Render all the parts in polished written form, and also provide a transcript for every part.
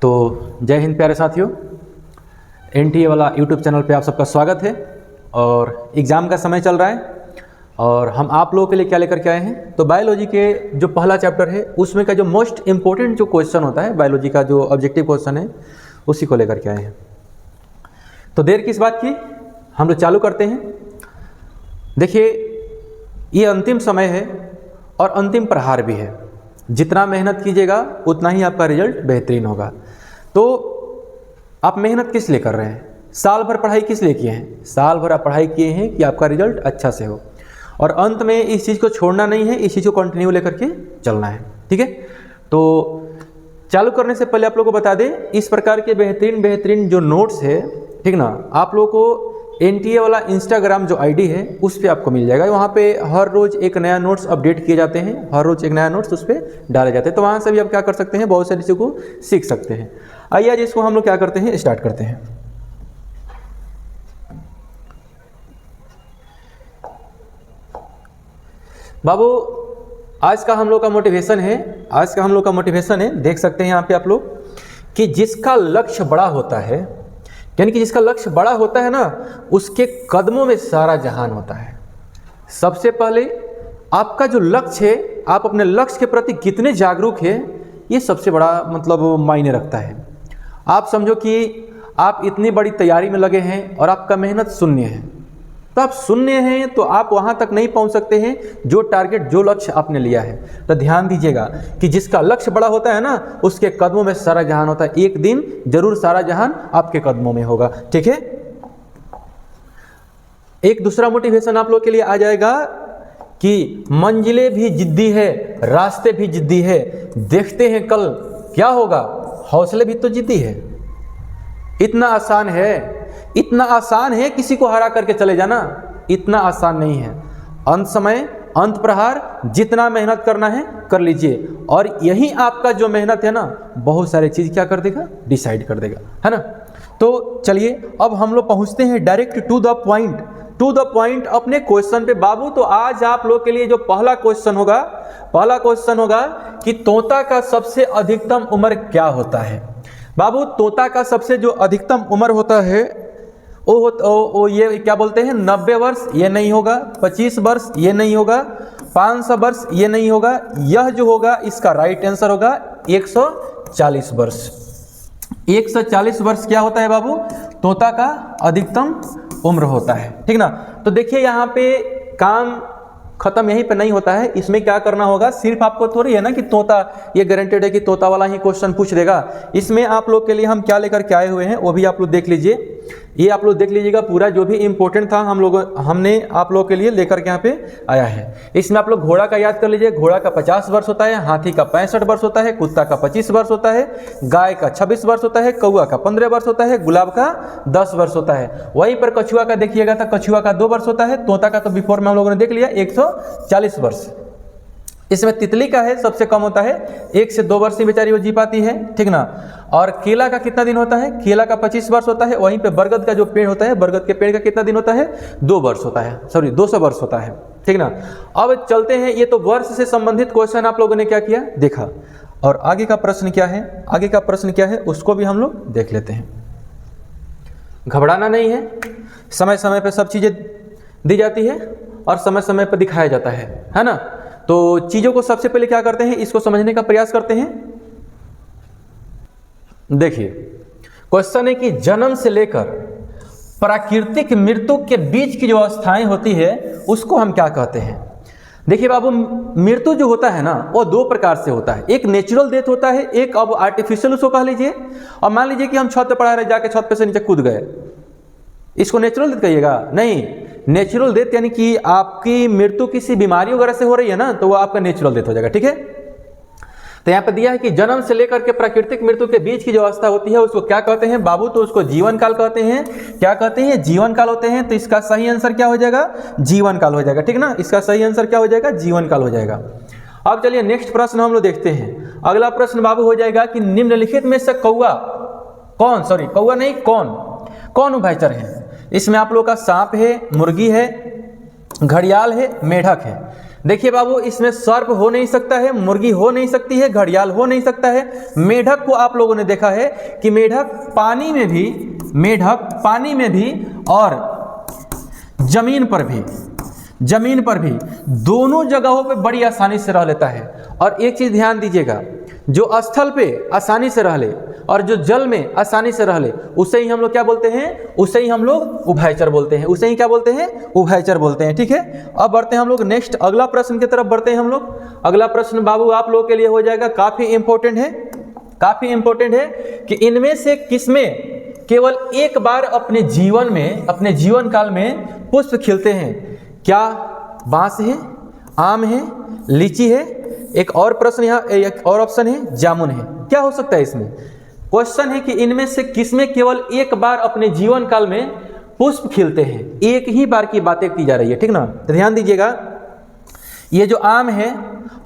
तो जय हिंद प्यारे साथियों, एनटीए वाला यूट्यूब चैनल पे आप सबका स्वागत है। और एग्ज़ाम का समय चल रहा है और हम आप लोगों के लिए क्या लेकर के आए हैं, तो बायोलॉजी के जो पहला चैप्टर है उसमें का जो मोस्ट इम्पोर्टेंट जो क्वेश्चन होता है बायोलॉजी का, जो ऑब्जेक्टिव क्वेश्चन है, उसी को लेकर के आए हैं। तो देर किस बात की, हम लोग चालू करते हैं। देखिए, ये अंतिम समय है और अंतिम प्रहार भी है। जितना मेहनत कीजिएगा उतना ही आपका रिजल्ट बेहतरीन होगा। तो आप मेहनत किस लिए कर रहे हैं? साल भर पढ़ाई किस लिए किए हैं? साल भर आप पढ़ाई किए हैं कि आपका रिजल्ट अच्छा से हो, और अंत में इस चीज़ को छोड़ना नहीं है, इस चीज़ को कंटिन्यू लेकर के चलना है। ठीक है, तो चालू करने से पहले आप लोगों को बता दें, इस प्रकार के बेहतरीन जो नोट्स है, ठीक ना, आप लोगों को एनटीए वाला इंस्टाग्राम जो आईडी है उस पर आपको मिल जाएगा। वहाँ पे हर रोज़ एक नया नोट्स अपडेट किए जाते हैं, हर रोज़ एक नया नोट्स उस पर डाले जाते हैं। तो वहाँ से भी आप क्या कर सकते हैं, बहुत सारी चीज़ों को सीख सकते हैं। आइए आज इसको हम लोग क्या करते हैं, स्टार्ट करते हैं। बाबू, आज का हम लोग का मोटिवेशन है, देख सकते हैं यहाँ पे आप लोग, कि जिसका लक्ष्य बड़ा होता है, यानी कि जिसका लक्ष्य बड़ा होता है ना, उसके कदमों में सारा जहान होता है। सबसे पहले आपका जो लक्ष्य है, आप अपने लक्ष्य के प्रति कितने जागरूक हैं, ये सबसे बड़ा मतलब मायने रखता है। आप समझो कि आप इतनी बड़ी तैयारी में लगे हैं और आपका मेहनत शून्य है, तो आप शून्य हैं तो आप वहाँ तक नहीं पहुँच सकते हैं जो टारगेट, जो लक्ष्य आपने लिया है। तो ध्यान दीजिएगा कि जिसका लक्ष्य बड़ा होता है ना, उसके कदमों में सारा जहान होता है। एक दिन जरूर सारा जहान आपके कदमों में होगा। ठीक है, एक दूसरा मोटिवेशन आप लोग के लिए आ जाएगा कि मंजिलें भी जिद्दी है, रास्ते भी जिद्दी है, देखते हैं कल क्या होगा, हौसले भी तो जिद्दी है। इतना आसान है किसी को हरा करके चले जाना, इतना आसान नहीं है। अंत समय, अंत प्रहार, जितना मेहनत करना है कर लीजिए, और यही आपका जो मेहनत है ना, बहुत सारी चीज़ क्या कर देगा, डिसाइड कर देगा, है ना। तो चलिए अब हम लोग पहुँचते हैं डायरेक्ट टू द पॉइंट अपने क्वेश्चन पे। बाबू, तो आज आप लोग के लिए जो पहला क्वेश्चन होगा कि तोता का सबसे अधिकतम उम्र क्या होता है। बाबू, तोता का सबसे जो अधिकतम उम्र होता है वो ये क्या बोलते हैं, 90 वर्ष, ये नहीं होगा। 25 वर्ष, ये नहीं होगा। 500 वर्ष, ये नहीं होगा। यह जो होगा, इसका राइट आंसर होगा 140 वर्ष। 140 वर्ष क्या होता है बाबू, तोता का अधिकतम उम्र होता है। ठीक ना। तो देखिए यहाँ पे काम खत्म यहीं पे नहीं होता है, इसमें क्या करना होगा, सिर्फ आपको थोड़ी है ना कि तोता, ये गारंटेड है कि तोता वाला ही क्वेश्चन पूछ देगा। इसमें आप लोग के लिए हम क्या लेकर के आए हुए हैं वो भी आप लोग देख लीजिए। ये आप लोग देख लीजिएगा, पूरा जो भी इंपॉर्टेंट था हमने आप लोग के लिए लेकर के यहाँ पे आया है। इसमें आप लोग घोड़ा का याद कर लीजिए। घोड़ा का 50 वर्ष होता है, हाथी का 65 वर्ष होता है, कुत्ता का 25 वर्ष होता है, गाय का 26 वर्ष होता है, कौआ का 15 वर्ष होता है, गुलाब का 10 वर्ष होता है। वहीं पर कछुआ का देखिएगा तो कछुआ का 2 वर्ष होता है। तोता का तो बिफोर में हम लोगों ने देख लिया 140 वर्ष। इसमें तितली का है सबसे कम होता है, 1 से 2 वर्ष ही बेचारी वो जी पाती है। ठीक ना। और केला का कितना दिन होता है, केला का 25 वर्ष होता है। वहीं पे बरगद का जो पेड़ होता है, बरगद के पेड़ का कितना दिन होता है, 2 वर्ष होता है, 200 वर्ष होता है। ठीक ना। अब चलते हैं, ये तो वर्ष से संबंधित क्वेश्चन आप लोगों ने क्या किया, देखा। और आगे का प्रश्न क्या है, उसको भी हम लोग देख लेते हैं। घबराना नहीं है, समय समय पर सब चीजें दी जाती है और समय समय पर दिखाया जाता है ना। तो चीजों को सबसे पहले क्या करते हैं, इसको समझने का प्रयास करते हैं। देखिए, क्वेश्चन है कि जन्म से लेकर प्राकृतिक मृत्यु के बीच की जो अवस्थाएं होती है उसको हम क्या कहते हैं। देखिए बाबू, मृत्यु जो होता है ना, वो 2 प्रकार से होता है। एक नेचुरल डेथ होता है, एक अब आर्टिफिशियल उसको कह लीजिए। और मान लीजिए कि हम छत पे पड़ा रहे, जाके छत पे से नीचे कूद गए, इसको नेचुरल डेथ कहिएगा? नहीं, नेचुरल डेथ यानी कि आपकी मृत्यु किसी बीमारी वगैरह से हो रही है ना, तो वो आपका नेचुरल डेथ हो जाएगा। ठीक है। तो यहाँ पे दिया है कि जन्म से लेकर के प्राकृतिक मृत्यु के बीच की जो अवस्था होती है उसको क्या कहते हैं बाबू, तो उसको जीवन काल कहते हैं। क्या कहते हैं, जीवन काल होते हैं। तो इसका सही आंसर क्या हो जाएगा, जीवन काल हो जाएगा। ठीक ना, इसका सही आंसर क्या हो जाएगा, जीवन काल हो जाएगा। अब चलिए नेक्स्ट प्रश्न हम लोग देखते हैं। अगला प्रश्न बाबू हो जाएगा कि निम्नलिखित में से कौन उभयचर है। इसमें आप लोग का सांप है, मुर्गी है, घड़ियाल है, मेढक है। देखिए बाबू, इसमें सर्प हो नहीं सकता है, मुर्गी हो नहीं सकती है, घड़ियाल हो नहीं सकता है। मेढक को आप लोगों ने देखा है कि मेढक पानी में भी और जमीन पर भी दोनों जगहों पे बड़ी आसानी से रह लेता है। और एक चीज ध्यान दीजिएगा, जो स्थल पे आसानी से रह ले और जो जल में आसानी से रह ले, उसे ही हम लोग क्या बोलते हैं? उसे ही हम लोग उभयचर बोलते हैं। उसे ही क्या बोलते हैं? उभयचर बोलते हैं। ठीक है, अब बढ़ते हैं हम लोग नेक्स्ट अगला प्रश्न की तरफ बढ़ते हैं हम लोग। अगला प्रश्न बाबू आप लोगों के लिए हो जाएगा, काफी इंपॉर्टेंट है कि इनमें से किसमें केवल एक बार अपने जीवन काल में पुष्प खिलते हैं? क्या बांस है, आम है, लीची है? एक और प्रश्न यहाँ, एक और ऑप्शन है जामुन है। क्या हो सकता है इसमें? क्वेश्चन है कि इनमें से किसमें केवल एक बार अपने जीवन काल में पुष्प खिलते हैं? एक ही बार की बातें की जा रही है, ठीक ना? तो ध्यान दीजिएगा, ये जो आम है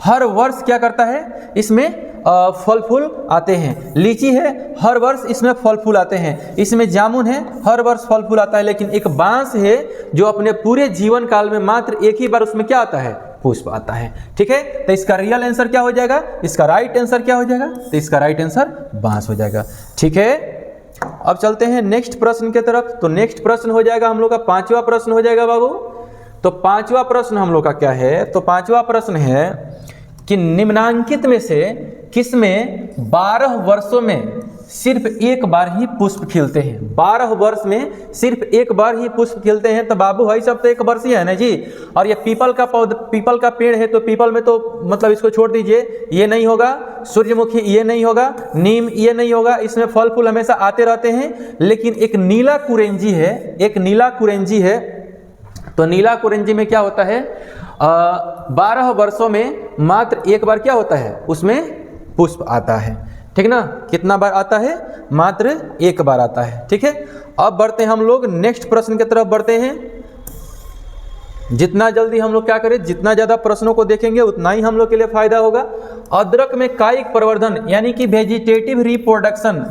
हर वर्ष क्या करता है? इसमें फल फूल आते हैं। लीची है, हर वर्ष इसमें फल फूल आते हैं। इसमें जामुन है, हर वर्ष फल फूल आता है। लेकिन एक बांस है जो अपने पूरे जीवन काल में मात्र एक ही बार उसमें क्या आता है? पुष्प आता है। ठीक है, तो इसका रियल आंसर क्या हो जाएगा? इसका राइट आंसर क्या हो जाएगा? तो इसका राइट आंसर बांस हो जाएगा। ठीक है, अब चलते हैं नेक्स्ट प्रश्न की तरफ। तो नेक्स्ट प्रश्न हो जाएगा हम लोग का पांचवा प्रश्न हो जाएगा बाबू। तो पांचवा प्रश्न हम लोग का क्या है? तो पांचवा प्रश्न है कि निम्नांकित में से किसमें 12 वर्षों में सिर्फ एक बार ही पुष्प खिलते हैं? 12 वर्ष में सिर्फ एक बार ही पुष्प खिलते हैं। तो बाबू भाई सब तो एक वर्ष ही है ना जी। और ये पीपल का पेड़ है, तो पीपल में तो मतलब इसको छोड़ दीजिए, ये नहीं होगा। सूर्यमुखी ये नहीं होगा, नीम ये नहीं होगा, इसमें फल फूल हमेशा आते रहते हैं। लेकिन एक नीला कुरेंजी है, तो नीला कुरेंजी में क्या होता है? 12 वर्षों में मात्र एक बार क्या होता है? उसमें पुष्प आता है। ठीक ना? कितना बार आता है? मात्र एक बार आता है। ठीक है, अब बढ़ते हैं हम लोग नेक्स्ट प्रश्न की तरफ बढ़ते हैं। जितना जल्दी हम लोग क्या करें, जितना ज्यादा प्रश्नों को देखेंगे उतना ही हम लोग के लिए फायदा होगा। अदरक में कायिक प्रवर्धन यानी कि वेजिटेटिव रिप्रोडक्शन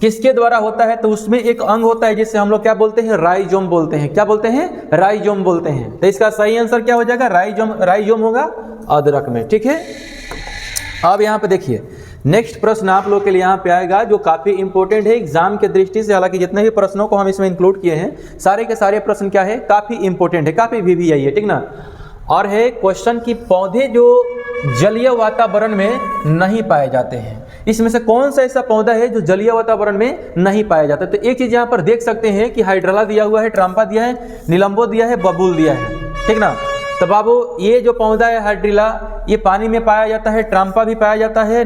किसके द्वारा होता है? तो उसमें एक अंग होता है जिससे हम लोग क्या बोलते हैं? राइजोम बोलते हैं। क्या बोलते हैं? राइजोम बोलते हैं। तो इसका सही आंसर क्या हो जाएगा? राइजोम होगा अदरक में। ठीक है, अब यहाँ पे देखिए नेक्स्ट प्रश्न आप लोग के लिए यहाँ पे आएगा जो काफी इंपॉर्टेंट है एग्जाम के दृष्टि से। हालांकि जितने भी प्रश्नों को हम इसमें इंक्लूड किए हैं सारे के सारे प्रश्न क्या है? काफी इंपॉर्टेंट है, काफी VVI है। ठीक ना? और है क्वेश्चन की पौधे जो जलीय वातावरण में नहीं पाए जाते हैं। इसमें से कौन सा ऐसा पौधा है जो जलीय वातावरण में नहीं पाया जाता? तो एक चीज यहाँ पर देख सकते हैं कि हाइड्रला दिया हुआ है, ट्राम्पा दिया है, निलंबो दिया है, बबूल दिया है। ठीक ना? तो बाबू ये जो पौधा है हाइड्रिला, ये पानी में पाया जाता है, ट्राम्पा भी पाया जाता है,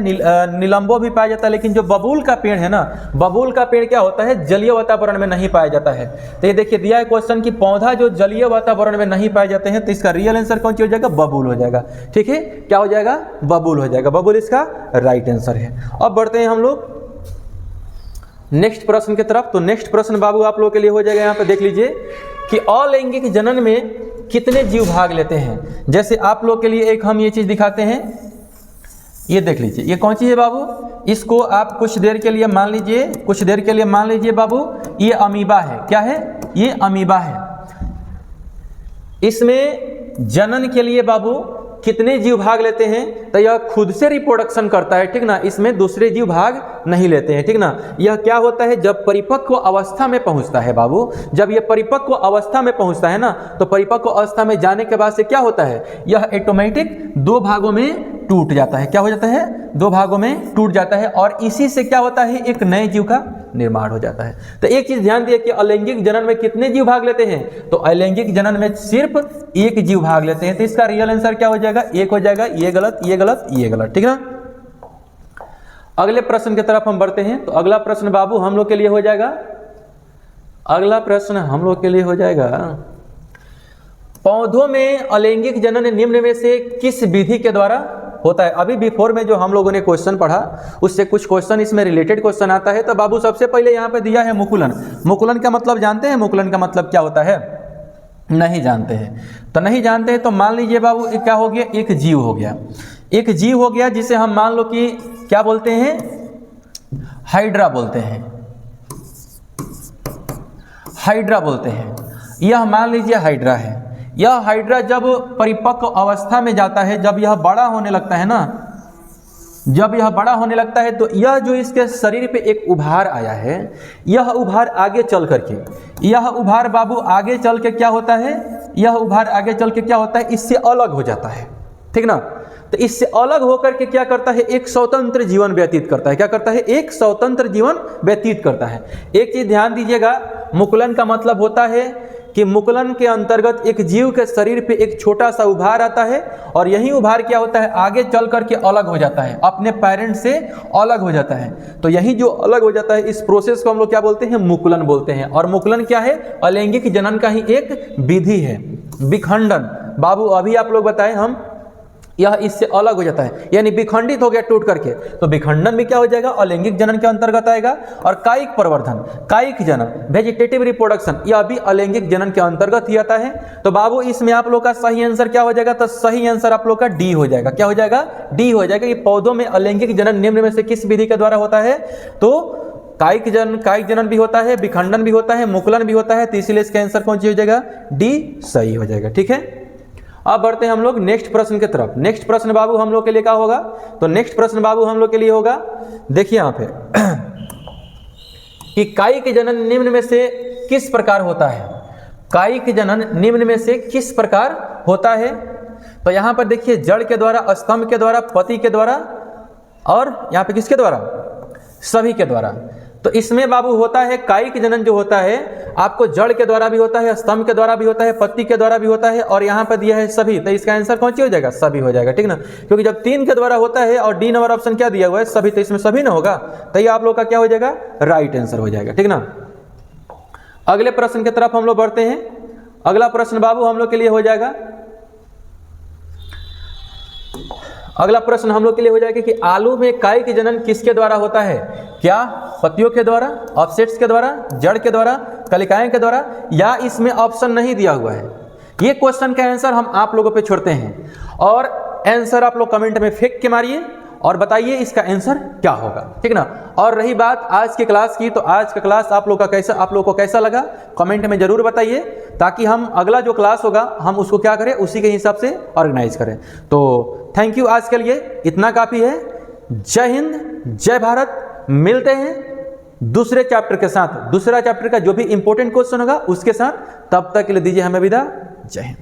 निलंबो भी पाया जाता है। लेकिन जो बबूल का पेड़ है ना, बबूल का पेड़ क्या होता है? जलीय वातावरण में नहीं पाया जाता है। तो ये देखिए दिया है क्वेश्चन की पौधा जो जलीय वातावरण में नहीं पाए जाते हैं, तो इसका रियल आंसर कौन सी हो जाएगा? बबूल हो जाएगा। ठीक है, क्या हो जाएगा? बबूल हो जाएगा। बबूल इसका राइट आंसर है। अब बढ़ते हैं हम लोग नेक्स्ट प्रश्न की तरफ। तो नेक्स्ट प्रश्न बाबू आप लोग के लिए हो जाएगा, यहाँ पे देख लीजिए कि अलैंगिक जनन में कितने जीव भाग लेते हैं? जैसे आप लोग के लिए एक हम ये चीज दिखाते हैं, ये देख लीजिए, ये कौन सी है बाबू? इसको आप कुछ देर के लिए मान लीजिए बाबू, ये अमीबा है। क्या है? ये अमीबा है। इसमें जनन के लिए बाबू कितने जीव भाग लेते हैं? तो यह खुद से रिप्रोडक्शन करता है। ठीक ना? इसमें दूसरे जीव भाग नहीं लेते हैं। ठीक ना? यह क्या होता है? जब परिपक्व अवस्था में पहुंचता है बाबू, जब यह परिपक्व अवस्था में पहुंचता है ना, तो परिपक्व अवस्था में जाने के बाद से क्या होता है? यह ऑटोमेटिक 2 भागों में टूट जाता है। क्या हो जाता है? 2 भागों में टूट जाता है। और इसी से क्या होता है? एक नए जीव का निर्माण हो जाता है। तो एक चीज ध्यान दिए कि अलैंगिक जनन में कितने जीव भाग लेते हैं? तो अलैंगिक जनन में सिर्फ एक जीव भाग लेते हैं। तो इसका रियल आंसर क्या हो जाएगा? एक हो जाएगा। ये गलत, ये गलत, ये गलत। ठीक ना? अगले प्रश्न की तरफ हम बढ़ते हैं। तो अगला प्रश्न बाबू हम लोग के लिए हो जाएगा, पौधों में अलैंगिक जनन निम्न में से किस विधि के द्वारा होता है? अभी बिफोर में जो हम लोगों ने क्वेश्चन पढ़ा उससे कुछ क्वेश्चन इसमें रिलेटेड क्वेश्चन आता है। तो बाबू सबसे पहले यहाँ पे दिया है मुकुलन। मुकुलन का मतलब जानते हैं? मुकुलन का मतलब क्या होता है? नहीं जानते हैं। तो नहीं जानते हैं तो मान लीजिए बाबू एक क्या हो गया? एक जीव हो गया। एक जीव हो गया जिसे हम मान लो कि क्या बोलते हैं? हाइड्रा बोलते हैं। हाइड्रा बोलते हैं। यह मान लीजिए हाइड्रा है। यह हाइड्रा जब परिपक्व अवस्था में जाता है, जब यह बड़ा होने लगता है ना, जब यह बड़ा होने लगता है तो यह जो इसके शरीर पे एक उभार आया है, यह उभार आगे चल करके, यह उभार बाबू आगे चल के क्या होता है, यह उभार आगे चल के क्या होता है, इससे अलग हो जाता है, ठीक ना। तो इससे अलग होकर के क्या करता है, एक स्वतंत्र जीवन व्यतीत करता है। क्या करता है, एक स्वतंत्र जीवन व्यतीत करता है। एक चीज ध्यान दीजिएगा, मुकुलन का मतलब होता है कि मुकुलन के अंतर्गत एक जीव के शरीर पे एक छोटा सा उभार आता है और यही उभार क्या होता है, आगे चल करके अलग हो जाता है, अपने पेरेंट से अलग हो जाता है। तो यही जो अलग हो जाता है, इस प्रोसेस को हम लोग क्या बोलते हैं, मुकुलन बोलते हैं। और मुकुलन क्या है, अलैंगिक जनन का ही एक विधि है। विखंडन बाबू अभी आप लोग बताएं हम, यह इससे अलग हो जाता है, यानी विखंडित हो गया टूट करके, तो विखंडन भी क्या हो जाएगा, अलैंगिक जनन के अंतर्गत आएगा। और कायिक प्रवर्धन, कायिक जनन, वेजिटेटिव रिप्रोडक्शन, यह भी अलैंगिक जनन के अंतर्गत ही आता है। तो बाबू इसमें आप लोग का सही आंसर क्या हो जाएगा, तो सही आंसर आप लोग का डी हो जाएगा। क्या हो जाएगा, डी हो जाएगा। ये पौधों में अलैंगिक जनन निम्न में से किस विधि के द्वारा होता है, तो कायिक जनन भी होता है, विखंडन भी होता है, मुकुलन भी होता है। तो इसीलिए इसका आंसर कौन सी हो जाएगा, डी सही हो जाएगा। ठीक है, अब बढ़ते हैं हम लोग नेक्स्ट प्रश्न की तरफ। नेक्स्ट प्रश्न बाबू हम लोग के लिए क्या होगा, तो नेक्स्ट प्रश्न बाबू हम लोग के लिए होगा, देखिए यहाँ पे कि कायिक जनन निम्न में से किस प्रकार होता है, कायिक जनन निम्न में से किस प्रकार होता है। तो यहाँ पर देखिए, जड़ के द्वारा, स्तंभ के द्वारा, पति के द्वारा, और यहाँ पे किसके द्वारा, सभी के द्वारा। तो इसमें बाबू होता है कायिक जनन जो होता है आपको जड़ के द्वारा भी होता है, स्तंभ के द्वारा भी होता है, पत्ती के द्वारा भी होता है, और यहाँ पर दिया है सभी। तो इसका आंसर कौन सी हो जाएगा, सभी हो जाएगा। ठीक ना, क्योंकि जब 3 के द्वारा होता है और डी नंबर ऑप्शन क्या दिया हुआ है, सभी, तो इसमें सभी ना होगा, तो ये आप लोग का क्या हो जाएगा, राइट आंसर हो जाएगा। ठीक ना, अगले प्रश्न की तरफ हम लोग बढ़ते हैं। अगला प्रश्न बाबू हम लोग के लिए हो जाएगा, अगला प्रश्न हम लोग के लिए हो जाएगा कि आलू में कायिक जनन किसके द्वारा होता है, क्या पत्तियों के द्वारा, ऑफसेट्स के द्वारा, जड़ के द्वारा, कलिकाएं के द्वारा, या इसमें ऑप्शन नहीं दिया हुआ है। ये क्वेश्चन का आंसर हम आप लोगों पे छोड़ते हैं, और आंसर आप लोग कमेंट में फेंक के मारिए और बताइए इसका आंसर क्या होगा। ठीक ना, और रही बात आज की क्लास की, तो आज का क्लास आप लोग को कैसा लगा कमेंट में जरूर बताइए, ताकि हम अगला जो क्लास होगा हम उसको क्या करें, उसी के हिसाब से ऑर्गेनाइज करें। तो थैंक यू, आज के लिए इतना काफ़ी है। जय हिंद, जय भारत। मिलते हैं दूसरे चैप्टर के साथ, दूसरा चैप्टर का जो भी इंपॉर्टेंट क्वेश्चन होगा उसके साथ। तब तक के लिए दीजिए हमें विदा। जय हिंद।